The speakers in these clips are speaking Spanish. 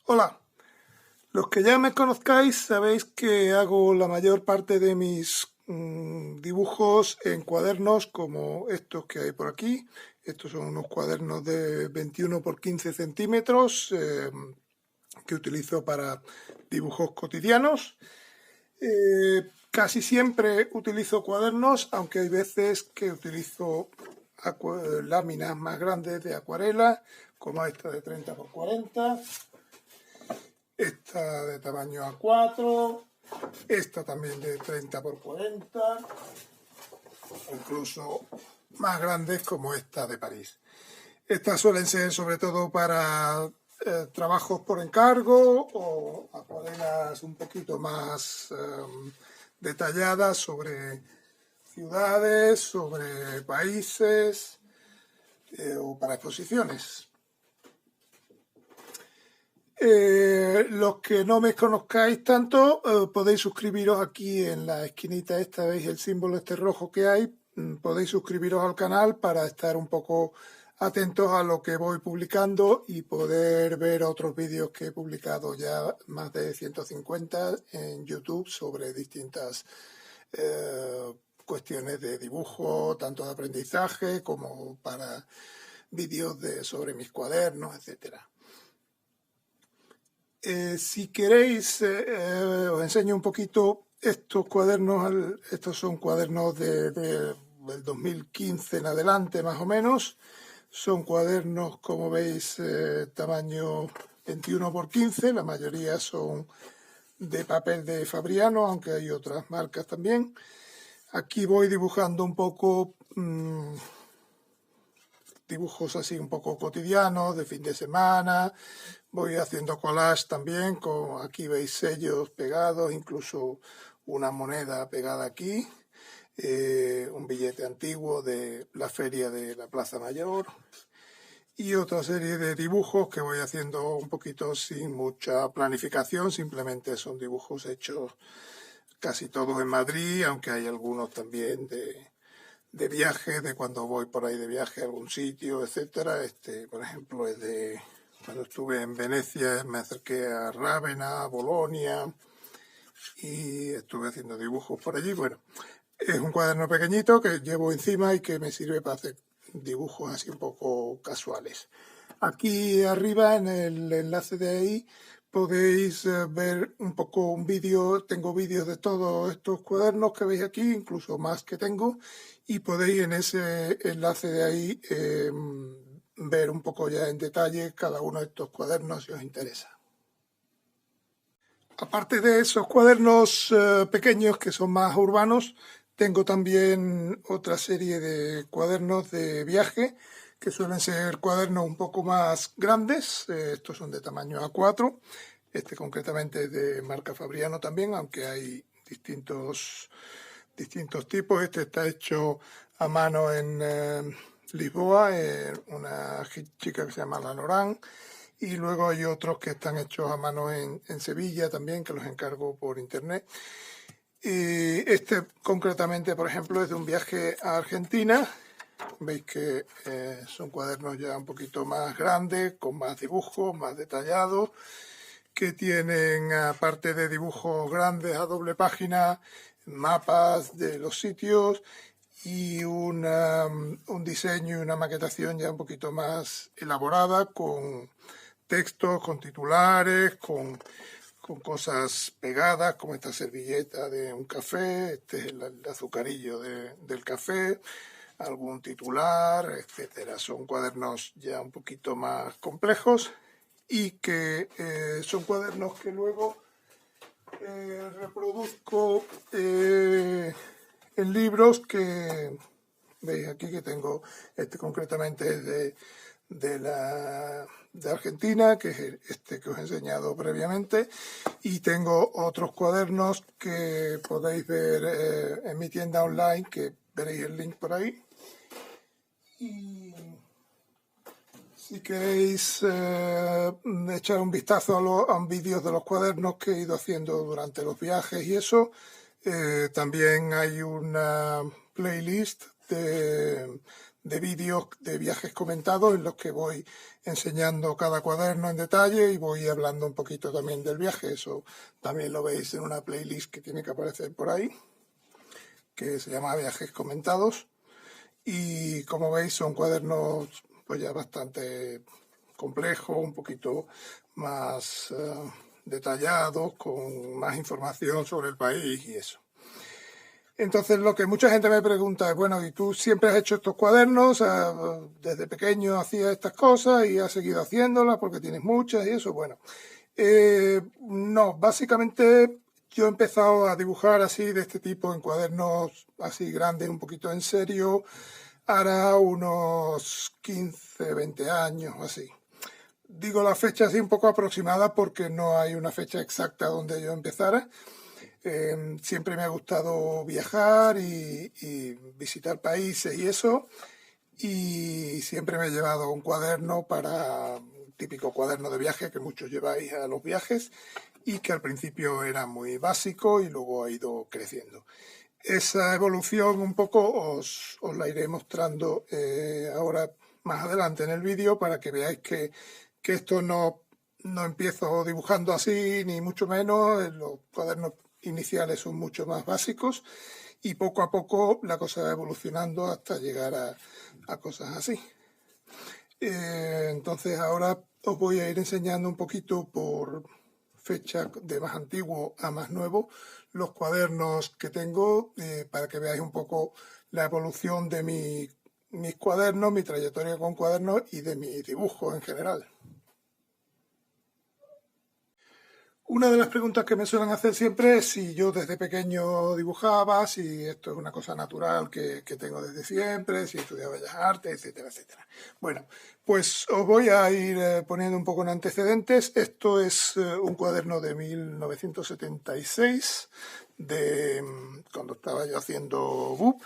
Hola, los que ya me conozcáis sabéis que hago la mayor parte de mis dibujos en cuadernos como estos que hay por aquí. Estos son unos cuadernos de 21 por 15 centímetros que utilizo para dibujos cotidianos. Casi siempre utilizo cuadernos, aunque hay veces que utilizo láminas más grandes de acuarela, como esta de 30 por 40. Esta de tamaño A4, esta también de 30 por 40, incluso más grandes como esta de París. Estas suelen ser sobre todo para trabajos por encargo o acuarelas un poquito más detalladas sobre ciudades, sobre países o para exposiciones. Los que no me conozcáis tanto, podéis suscribiros aquí en la esquinita esta, veis el símbolo este rojo que hay, podéis suscribiros al canal para estar un poco atentos a lo que voy publicando y poder ver otros vídeos que he publicado ya, más de 150 en YouTube sobre distintas cuestiones de dibujo, tanto de aprendizaje como para vídeos sobre mis cuadernos, etcétera. Si queréis, os enseño un poquito estos cuadernos. Estos son cuadernos del 2015 en adelante, más o menos. Son cuadernos, como veis, tamaño 21 por 15. La mayoría son de papel de Fabriano, aunque hay otras marcas también. Aquí voy dibujando un poco dibujos así un poco cotidianos, de fin de semana. Voy haciendo collage también, aquí veis sellos pegados, incluso una moneda pegada aquí, un billete antiguo de la feria de la Plaza Mayor y otra serie de dibujos que voy haciendo un poquito sin mucha planificación, simplemente son dibujos hechos casi todos en Madrid, aunque hay algunos también de viaje, de cuando voy por ahí de viaje a algún sitio, etcétera. Este, por ejemplo, es de cuando estuve en Venecia, me acerqué a Rávena, a Bolonia y estuve haciendo dibujos por allí. Bueno, es un cuaderno pequeñito que llevo encima y que me sirve para hacer dibujos así un poco casuales. Aquí arriba en el enlace de ahí podéis ver un poco un vídeo. Tengo vídeos de todos estos cuadernos que veis aquí, incluso más que tengo, y podéis en ese enlace de ahí ver un poco ya en detalle cada uno de estos cuadernos si os interesa. Aparte de esos cuadernos pequeños que son más urbanos, tengo también otra serie de cuadernos de viaje que suelen ser cuadernos un poco más grandes. Estos son de tamaño A4. Este concretamente es de marca Fabriano también, aunque hay distintos tipos. Este está hecho a mano en Lisboa, una chica que se llama La Loran. Y luego hay otros que están hechos a mano en Sevilla también, que los encargo por internet. Y este concretamente, por ejemplo, es de un viaje a Argentina. Veis que son cuadernos ya un poquito más grandes, con más dibujos, más detallados, que tienen, aparte de dibujos grandes a doble página, mapas de los sitios y un diseño y una maquetación ya un poquito más elaborada, con textos, con titulares, con cosas pegadas, como esta servilleta de un café, este es el azucarillo del café, algún titular, etcétera. Son cuadernos ya un poquito más complejos y que son cuadernos que luego reproduzco en libros que veis aquí, que tengo. Este concretamente es de Argentina, que es este que os he enseñado previamente, y tengo otros cuadernos que podéis ver en mi tienda online, que veréis el link por ahí. Y si queréis echar un vistazo a vídeos de los cuadernos que he ido haciendo durante los viajes y eso, también hay una playlist de vídeos de viajes comentados en los que voy enseñando cada cuaderno en detalle y voy hablando un poquito también del viaje. Eso también lo veis en una playlist que tiene que aparecer por ahí, que se llama Viajes Comentados. Y como veis son cuadernos pues ya bastante complejos, un poquito más detallados, con más información sobre el país y eso. Entonces lo que mucha gente me pregunta es, bueno, ¿y tú siempre has hecho estos cuadernos? ¿Desde pequeño hacías estas cosas y has seguido haciéndolas porque tienes muchas y eso? Bueno, no, básicamente yo he empezado a dibujar así de este tipo en cuadernos así grandes, un poquito en serio, hará unos 15, 20 años o así. Digo la fecha así un poco aproximada porque no hay una fecha exacta donde yo empezara. Siempre me ha gustado viajar y visitar países y eso, y siempre me he llevado un cuaderno un típico cuaderno de viaje que muchos lleváis a los viajes y que al principio era muy básico y luego ha ido creciendo. Esa evolución un poco os la iré mostrando ahora más adelante en el vídeo para que veáis que esto no empiezo dibujando así, ni mucho menos. Los cuadernos iniciales son mucho más básicos y poco a poco la cosa va evolucionando hasta llegar a cosas así. Entonces ahora os voy a ir enseñando un poquito por fecha de más antiguo a más nuevo los cuadernos que tengo para que veáis un poco la evolución de mis cuadernos, mi trayectoria con cuadernos y de mi dibujo en general. Una de las preguntas que me suelen hacer siempre es si yo desde pequeño dibujaba, si esto es una cosa natural que tengo desde siempre, si he estudiado Bellas Artes, etcétera, etcétera. Bueno, pues os voy a ir poniendo un poco en antecedentes. Esto es un cuaderno de 1976, de cuando estaba yo haciendo BUP,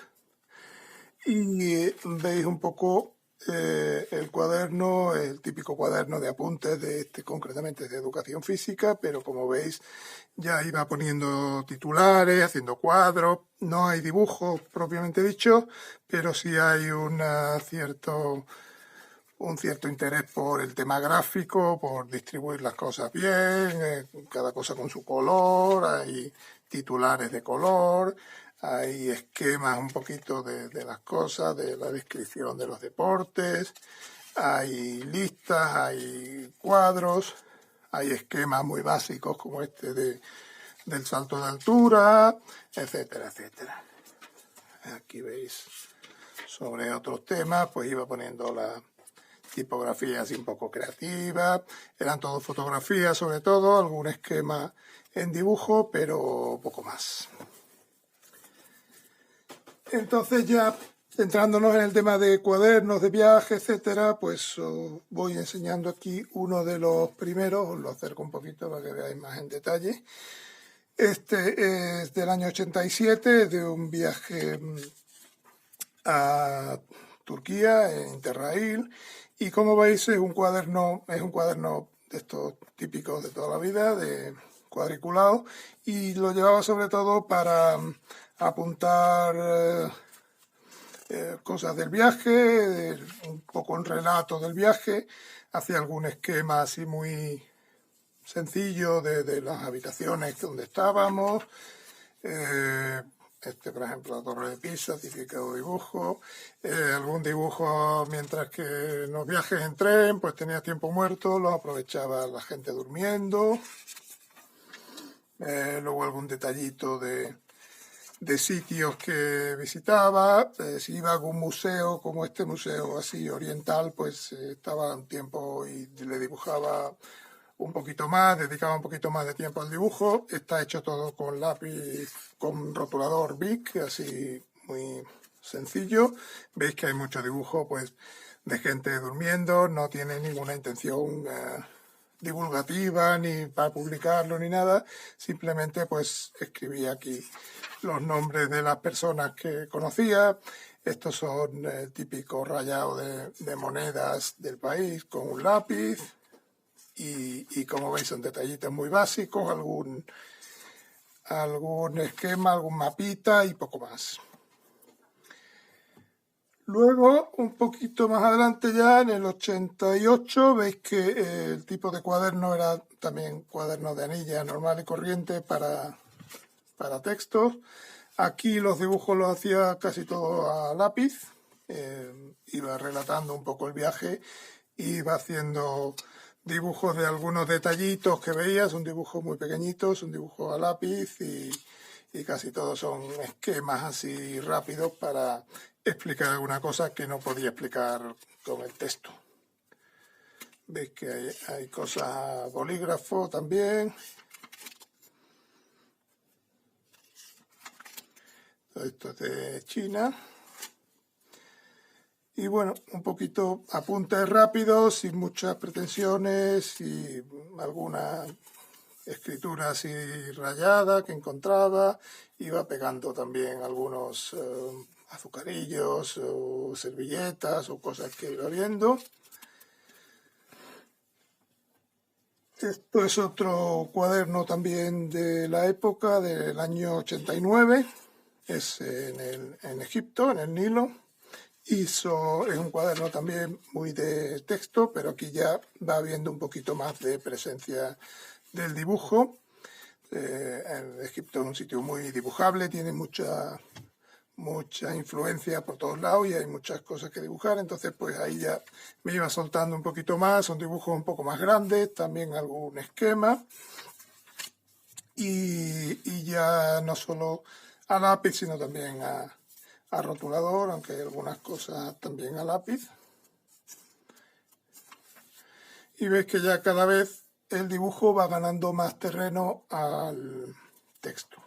y veis un poco el cuaderno, el típico cuaderno de apuntes concretamente de educación física, pero como veis ya iba poniendo titulares, haciendo cuadros. No hay dibujos propiamente dicho, pero sí hay un cierto interés por el tema gráfico, por distribuir las cosas bien, cada cosa con su color, hay titulares de color, hay esquemas un poquito de las cosas, de la descripción de los deportes, hay listas, hay cuadros, hay esquemas muy básicos como este del salto de altura, etcétera, etcétera. Aquí veis sobre otros temas, pues iba poniendo la tipografía así un poco creativa, eran todo fotografías sobre todo, algún esquema en dibujo, pero poco más. Entonces ya centrándonos en el tema de cuadernos de viaje, etcétera, pues os voy enseñando aquí uno de los primeros, os lo acerco un poquito para que veáis más en detalle. Este es del año 87, de un viaje a Turquía, en Interrail, y como veis es un cuaderno de estos típicos de toda la vida, de cuadriculado, y lo llevaba sobre todo para apuntar cosas del viaje, un poco un relato del viaje, hacía algún esquema así muy sencillo de las habitaciones donde estábamos, por ejemplo, la Torre de Pisa, típico dibujo, algún dibujo mientras que en los viajes en tren, pues tenía tiempo muerto, lo aprovechaba la gente durmiendo, luego algún detallito de sitios que visitaba, si iba a algún museo como este museo así oriental, pues estaba un tiempo y le dibujaba un poquito más, dedicaba un poquito más de tiempo al dibujo. Está hecho todo con lápiz, con rotulador Bic, así muy sencillo. Veis que hay mucho dibujo pues de gente durmiendo, no tiene ninguna intención divulgativa ni para publicarlo ni nada, simplemente pues escribí aquí los nombres de las personas que conocía. Estos son el típico rayado de monedas del país con un lápiz y como veis son detallitos muy básicos, algún esquema, algún mapita y poco más. Luego, un poquito más adelante ya, en el 88, veis que el tipo de cuaderno era también cuaderno de anilla normal y corriente para textos. Aquí los dibujos los hacía casi todo a lápiz, iba relatando un poco el viaje, iba haciendo dibujos de algunos detallitos que veías, un dibujo muy pequeñito, un dibujo a lápiz y casi todos son esquemas así rápidos para explicar alguna cosa que no podía explicar con el texto. Veis que hay cosas a bolígrafo también. Todo esto es de China. Y bueno, un poquito apuntes rápidos, sin muchas pretensiones y alguna escritura así rayada que encontraba. Iba pegando también algunos azucarillos o servilletas o cosas que iba viendo. Esto es otro cuaderno también de la época, del año 89. Es en Egipto, en el Nilo. Es un cuaderno también muy de texto, pero aquí ya va habiendo un poquito más de presencia del dibujo. Egipto es un sitio muy dibujable, tiene mucha influencia por todos lados y hay muchas cosas que dibujar, entonces pues ahí ya me iba soltando un poquito más, son dibujos un poco más grandes, también algún esquema y ya no solo a lápiz sino también a rotulador, aunque hay algunas cosas también a lápiz. Y veis que ya cada vez el dibujo va ganando más terreno al texto.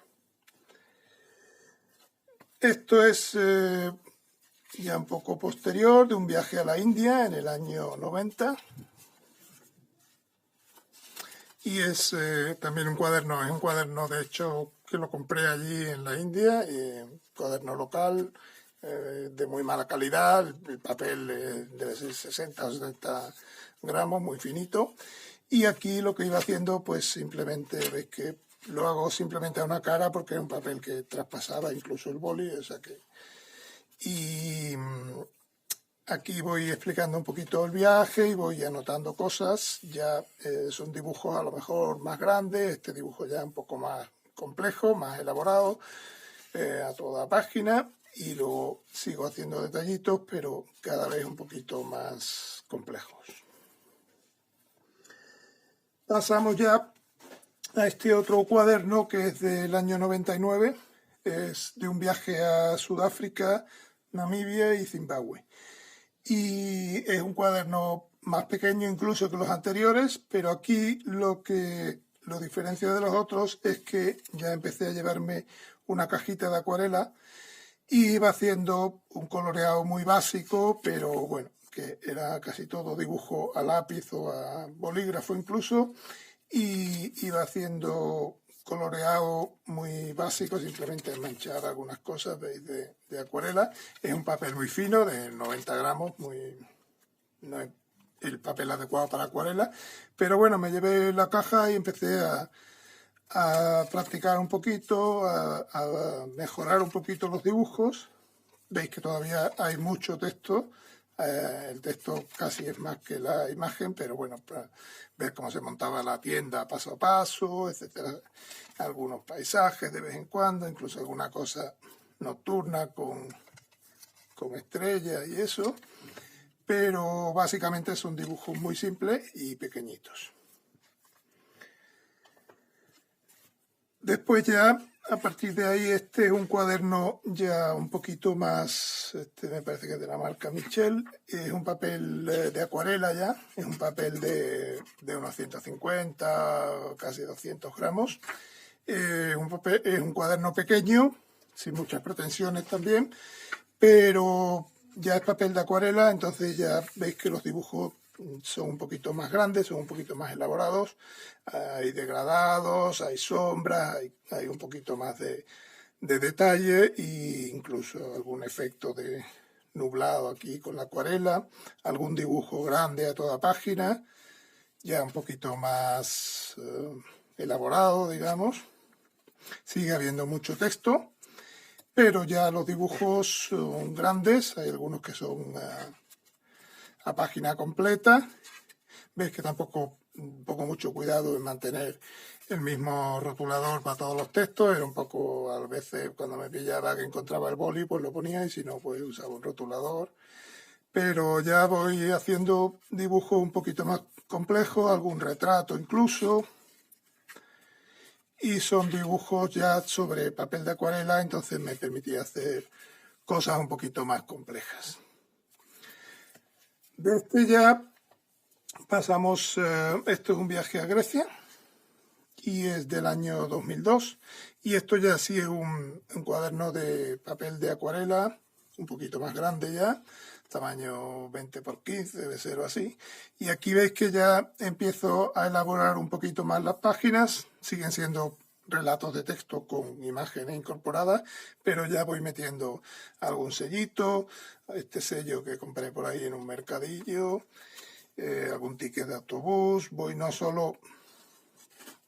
Esto es ya un poco posterior, de un viaje a la India en el año 90. Y es también un cuaderno de hecho que lo compré allí en la India, un cuaderno local de muy mala calidad, el papel debe ser 60 o 70 gramos, muy finito. Y aquí lo que iba haciendo, pues simplemente veis que lo hago simplemente a una cara porque es un papel que traspasaba incluso el boli, o sea que... Y aquí voy explicando un poquito el viaje y voy anotando cosas. Ya son dibujos a lo mejor más grandes, este dibujo ya un poco más complejo, más elaborado, a toda página. Y luego sigo haciendo detallitos, pero cada vez un poquito más complejos. Pasamos ya a este otro cuaderno que es del año 99. Es de un viaje a Sudáfrica, Namibia y Zimbabue. Y es un cuaderno más pequeño incluso que los anteriores, pero aquí lo que lo diferencia de los otros es que ya empecé a llevarme una cajita de acuarela y iba haciendo un coloreado muy básico, pero bueno, que era casi todo dibujo a lápiz o a bolígrafo incluso, y iba haciendo coloreado muy básico, simplemente manchar algunas cosas de acuarela. Es un papel muy fino, de 90 gramos, no es el papel adecuado para acuarela, pero bueno, me llevé la caja y empecé a practicar un poquito, a mejorar un poquito los dibujos. Veis que todavía hay mucho texto, el texto casi es más que la imagen, pero bueno, para ver cómo se montaba la tienda paso a paso, etcétera. Algunos paisajes de vez en cuando, incluso alguna cosa nocturna con estrellas y eso, pero básicamente son dibujos muy simples y pequeñitos. Después ya, a partir de ahí, este es un cuaderno ya un poquito más, me parece que es de la marca Michel, es un papel de acuarela ya, es un papel de unos 150, casi 200 gramos. Es un cuaderno pequeño, sin muchas pretensiones también, pero ya es papel de acuarela, entonces ya veis que los dibujos son un poquito más grandes, son un poquito más elaborados, hay degradados, hay sombras, hay un poquito más de detalle e incluso algún efecto de nublado aquí con la acuarela, algún dibujo grande a toda página, ya un poquito más elaborado, digamos. Sigue habiendo mucho texto, pero ya los dibujos son grandes, hay algunos que son a página completa. Veis que tampoco pongo mucho cuidado en mantener el mismo rotulador para todos los textos, era un poco, a veces cuando me pillaba que encontraba el boli, pues lo ponía, y si no, pues usaba un rotulador. Pero ya voy haciendo dibujos un poquito más complejos, algún retrato incluso, y son dibujos ya sobre papel de acuarela, entonces me permitía hacer cosas un poquito más complejas. De este ya pasamos, esto es un viaje a Grecia y es del año 2002, y esto ya sí es un cuaderno de papel de acuarela, un poquito más grande ya, tamaño 20 por 15, debe ser o así. Y aquí veis que ya empiezo a elaborar un poquito más las páginas, siguen siendo relatos de texto con imágenes incorporadas, pero ya voy metiendo algún sellito, este sello que compré por ahí en un mercadillo, algún ticket de autobús, voy no solo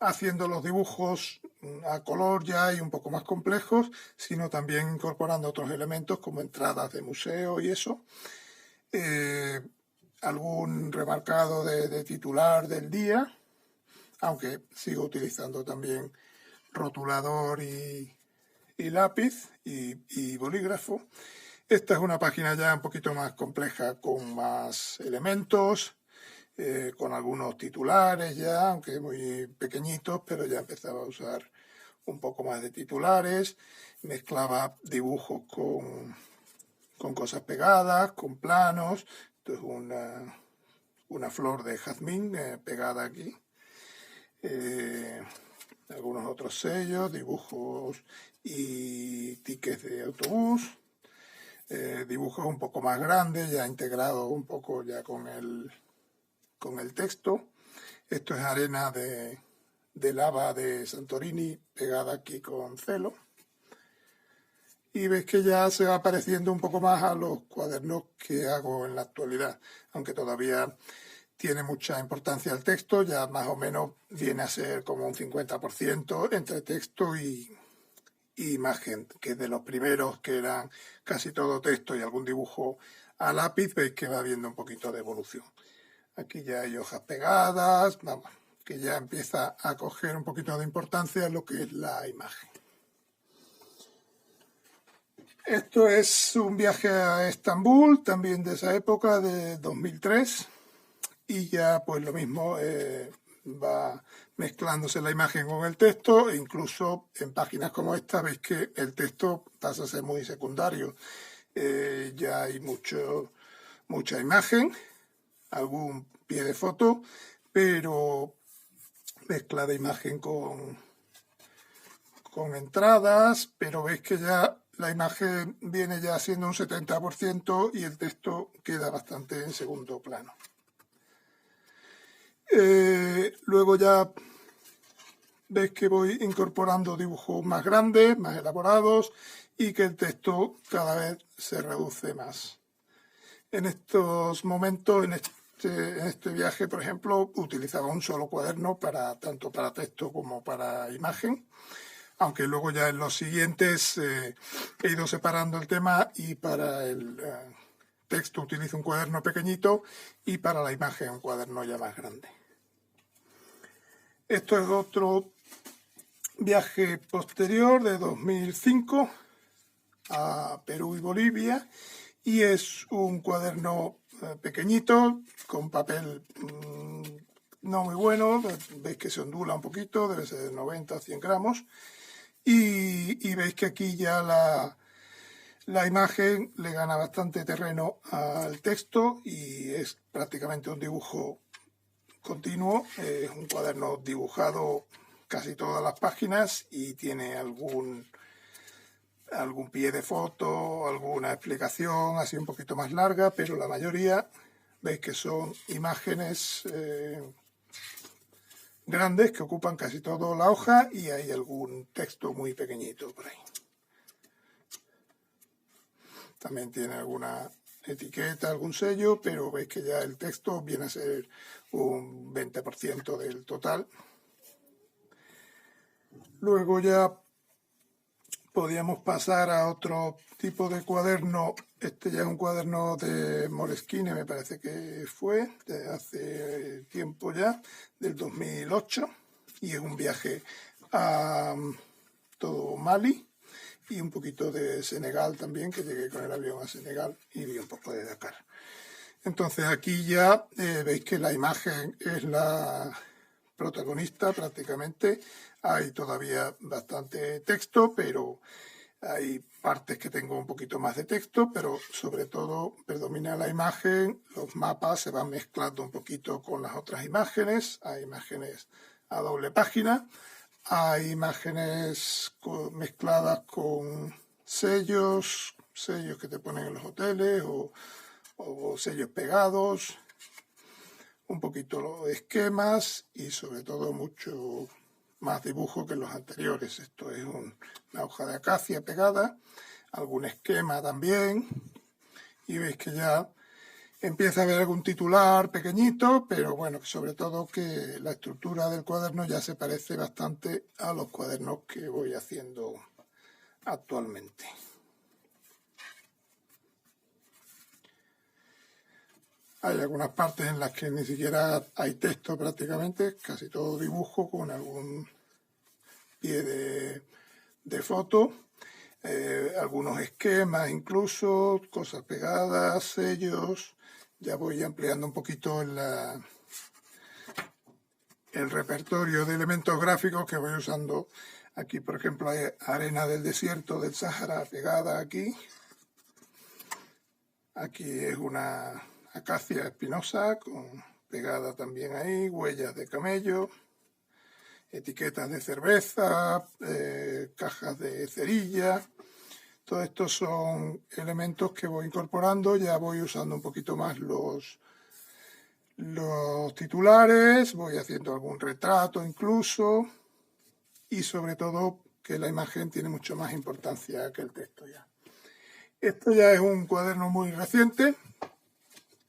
haciendo los dibujos a color ya y un poco más complejos, sino también incorporando otros elementos como entradas de museo y eso. Algún remarcado de titular del día, aunque sigo utilizando también rotulador y lápiz y bolígrafo. Esta es una página ya un poquito más compleja, con más elementos, con algunos titulares ya, aunque muy pequeñitos, pero ya empezaba a usar un poco más de titulares, mezclaba dibujos con cosas pegadas, con planos. Esto es una flor de jazmín pegada aquí. Algunos otros sellos, dibujos y tickets de autobús. Dibujos un poco más grandes, ya integrados un poco ya con el texto. Esto es arena de lava de Santorini pegada aquí con celo. Y ves que ya se va pareciendo un poco más a los cuadernos que hago en la actualidad, aunque todavía tiene mucha importancia el texto, ya más o menos viene a ser como un 50% entre texto y imagen, que de los primeros que eran casi todo texto y algún dibujo a lápiz, veis que va habiendo un poquito de evolución. Aquí ya hay hojas pegadas, vamos, que ya empieza a coger un poquito de importancia lo que es la imagen. Esto es un viaje a Estambul, también de esa época, de 2003, y ya pues lo mismo, va mezclándose la imagen con el texto, e incluso en páginas como esta veis que el texto pasa a ser muy secundario. Ya hay mucha imagen, algún pie de foto, pero mezcla de imagen con entradas, pero veis que ya la imagen viene ya siendo un 70% y el texto queda bastante en segundo plano. Luego ya veis que voy incorporando dibujos más grandes, más elaborados, y que el texto cada vez se reduce más. En estos momentos, en este viaje, por ejemplo, utilizaba un solo cuaderno tanto para texto como para imagen, aunque luego ya en los siguientes he ido separando el tema, y para el texto utilizo un cuaderno pequeñito y para la imagen un cuaderno ya más grande. Esto es otro viaje posterior de 2005 a Perú y Bolivia, y es un cuaderno pequeñito con papel no muy bueno, veis que se ondula un poquito, debe ser de 90 a 100 gramos, y veis que aquí ya la imagen le gana bastante terreno al texto y es prácticamente un dibujo continuo. Es un cuaderno dibujado casi todas las páginas y tiene algún pie de foto, alguna explicación así un poquito más larga, pero la mayoría veis que son imágenes grandes que ocupan casi toda la hoja, y hay algún texto muy pequeñito por ahí. También tiene alguna etiqueta, algún sello, pero veis que ya el texto viene a ser un 20% del total. Luego ya podíamos pasar a otro tipo de cuaderno. Este ya es un cuaderno de Moleskine, me parece que fue, de hace tiempo ya, del 2008, y es un viaje a todo Mali y un poquito de Senegal también, que llegué con el avión a Senegal y vi un poco de Dakar. Entonces aquí ya veis que la imagen es la protagonista prácticamente. Hay todavía bastante texto, pero hay partes que tengo un poquito más de texto, pero sobre todo predomina la imagen. Los mapas se van mezclando un poquito con las otras imágenes. Hay imágenes a doble página, hay imágenes mezcladas con sellos que te ponen en los hoteles o sellos pegados, un poquito de esquemas y sobre todo mucho más dibujo que los anteriores. Esto es una hoja de acacia pegada, algún esquema también, y veis que ya empieza a haber algún titular pequeñito, pero bueno, sobre todo que la estructura del cuaderno ya se parece bastante a los cuadernos que voy haciendo actualmente. Hay algunas partes en las que ni siquiera hay texto prácticamente, casi todo dibujo con algún pie de foto, algunos esquemas incluso, cosas pegadas, sellos. Ya voy ampliando un poquito el repertorio de elementos gráficos que voy usando. Aquí, por ejemplo, hay arena del desierto del Sáhara pegada aquí. Aquí es una acacia espinosa pegada también ahí, huellas de camello, etiquetas de cerveza, cajas de cerilla. Todos estos son elementos que voy incorporando. Ya voy usando un poquito más los titulares, voy haciendo algún retrato incluso, y sobre todo que la imagen tiene mucho más importancia que el texto ya. Esto ya es un cuaderno muy reciente.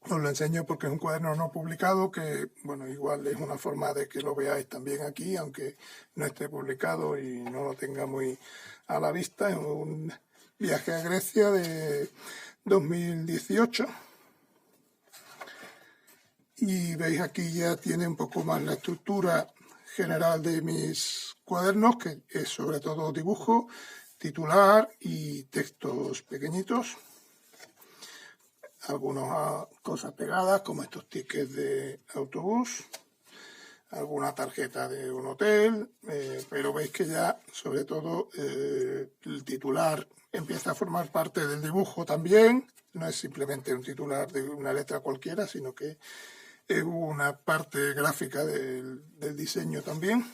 Os lo enseño porque es un cuaderno no publicado, que bueno, igual es una forma de que lo veáis también aquí, aunque no esté publicado y no lo tenga muy a la vista. Es un viaje a Grecia de 2018. Y veis aquí ya tiene un poco más la estructura general de mis cuadernos, que es sobre todo dibujo, titular y textos pequeñitos. Algunas cosas pegadas, como estos tickets de autobús, alguna tarjeta de un hotel, pero veis que ya, sobre todo, el titular empieza a formar parte del dibujo también. No es simplemente un titular de una letra cualquiera, sino que es una parte gráfica del diseño también.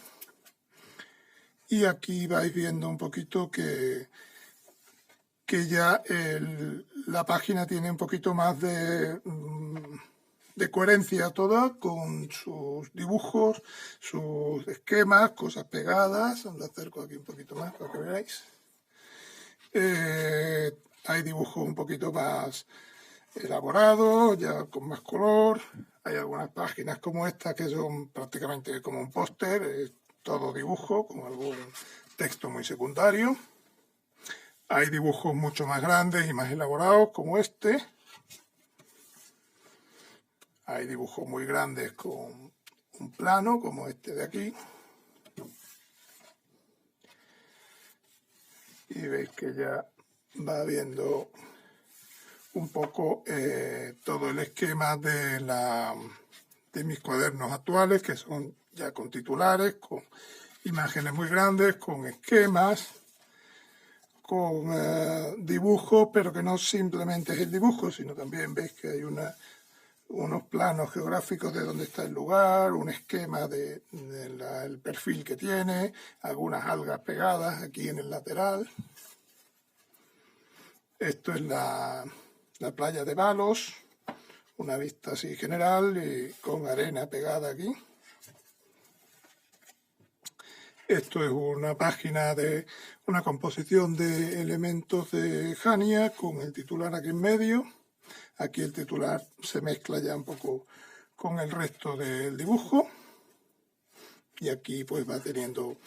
Y aquí vais viendo un poquito que ya la página tiene un poquito más de coherencia toda, con sus dibujos, sus esquemas, cosas pegadas. Os lo acerco aquí un poquito más para que veáis. Hay dibujos un poquito más elaborados, ya con más color. Hay algunas páginas como esta que son prácticamente como un póster, todo dibujo, con algún texto muy secundario. Hay dibujos mucho más grandes y más elaborados como este. Hay dibujos muy grandes con un plano como este de aquí. Y veis que ya va viendo un poco todo el esquema de mis cuadernos actuales, que son ya con titulares, con imágenes muy grandes, con esquemas, con dibujos, pero que no simplemente es el dibujo, sino también veis que hay unos planos geográficos de dónde está el lugar, un esquema del perfil que tiene, algunas algas pegadas aquí en el lateral. Esto es la playa de Balos, una vista así general y con arena pegada aquí. Esto es una página de una composición de elementos de Jania con el titular aquí en medio. Aquí el titular se mezcla ya un poco con el resto del dibujo. Y aquí pues va teniendo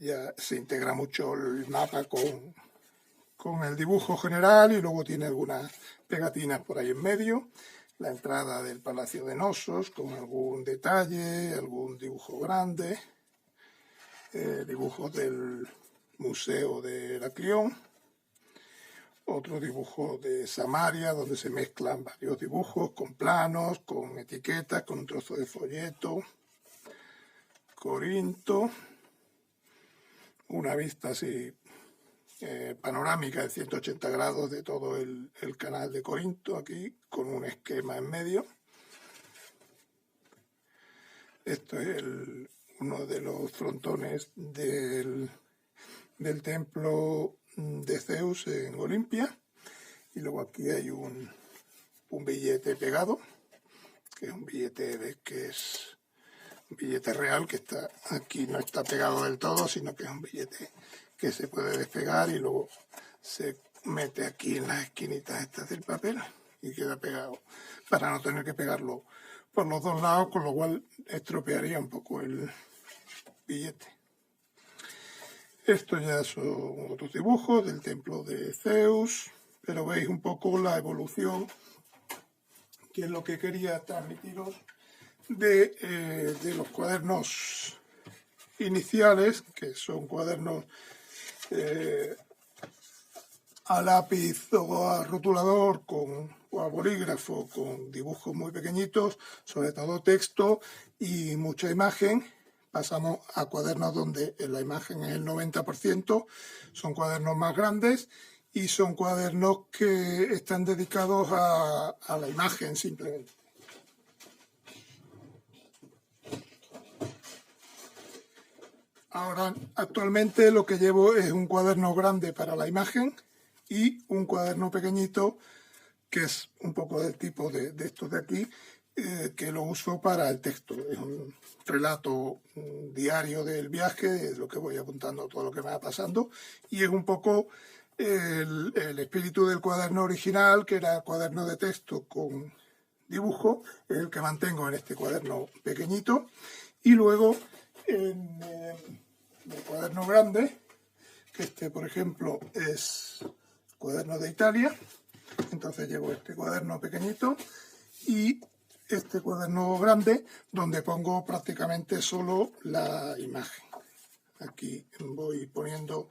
ya se integra mucho el mapa con el dibujo general, y luego tiene algunas pegatinas por ahí en medio. La entrada del Palacio de Nosos con algún detalle, algún dibujo grande, dibujos del Museo de Heraclión, otro dibujo de Samaria donde se mezclan varios dibujos con planos, con etiquetas, con un trozo de folleto, Corinto, una vista así panorámica de 180 grados de todo el canal de Corinto, aquí con un esquema en medio. Esto es uno de los frontones del templo de Zeus en Olimpia, y luego aquí hay un billete pegado, que es un billete real, que está aquí, no está pegado del todo, sino que es un billete que se puede despegar y luego se mete aquí en las esquinitas estas del papel y queda pegado, para no tener que pegarlo por los dos lados, con lo cual estropearía un poco el billete. Estos ya son otros dibujos del templo de Zeus, pero veis un poco la evolución, que es lo que quería transmitiros de los cuadernos iniciales, que son cuadernos a lápiz o a rotulador o a bolígrafo, con dibujos muy pequeñitos, sobre todo texto y mucha imagen. Pasamos a cuadernos donde la imagen es el 90%, son cuadernos más grandes y son cuadernos que están dedicados a la imagen simplemente. Ahora, actualmente lo que llevo es un cuaderno grande para la imagen y un cuaderno pequeñito, que es un poco del tipo de estos de aquí, que lo uso para el texto. Es un relato diario del viaje, es lo que voy apuntando, todo lo que me va pasando, y es un poco el espíritu del cuaderno original, que era cuaderno de texto con dibujo, es el que mantengo en este cuaderno pequeñito. Y luego en el cuaderno grande, que este por ejemplo es cuaderno de Italia, entonces llevo este cuaderno pequeñito y este cuaderno grande, donde pongo prácticamente solo la imagen. Aquí voy poniendo,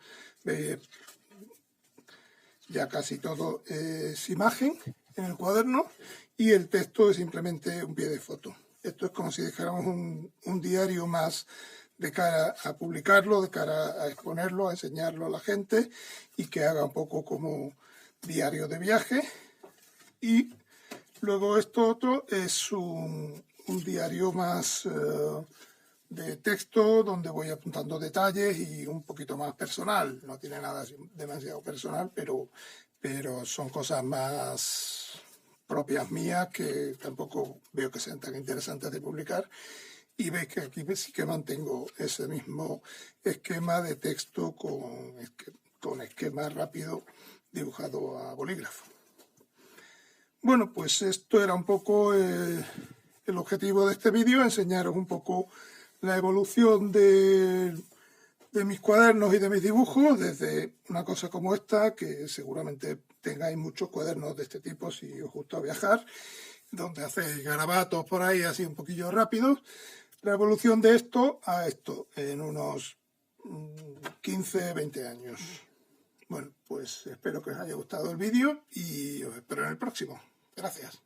ya casi todo es imagen en el cuaderno, y el texto es simplemente un pie de foto. Esto es como si dejáramos un diario más de cara a publicarlo, de cara a exponerlo, a enseñarlo a la gente, y que haga un poco como diario de viaje. Y luego esto otro es un diario más de texto, donde voy apuntando detalles y un poquito más personal. No tiene nada demasiado personal, pero son cosas más propias mías, que tampoco veo que sean tan interesantes de publicar. Y veis que aquí sí que mantengo ese mismo esquema de texto con esquema rápido dibujado a bolígrafo. Bueno, pues esto era un poco el objetivo de este vídeo, enseñaros un poco la evolución de mis cuadernos y de mis dibujos, desde una cosa como esta, que seguramente tengáis muchos cuadernos de este tipo si os gusta viajar, donde hacéis garabatos por ahí así un poquillo rápidos. La evolución de esto a esto en unos 15, 20 años. Bueno, pues espero que os haya gustado el vídeo y os espero en el próximo. Gracias.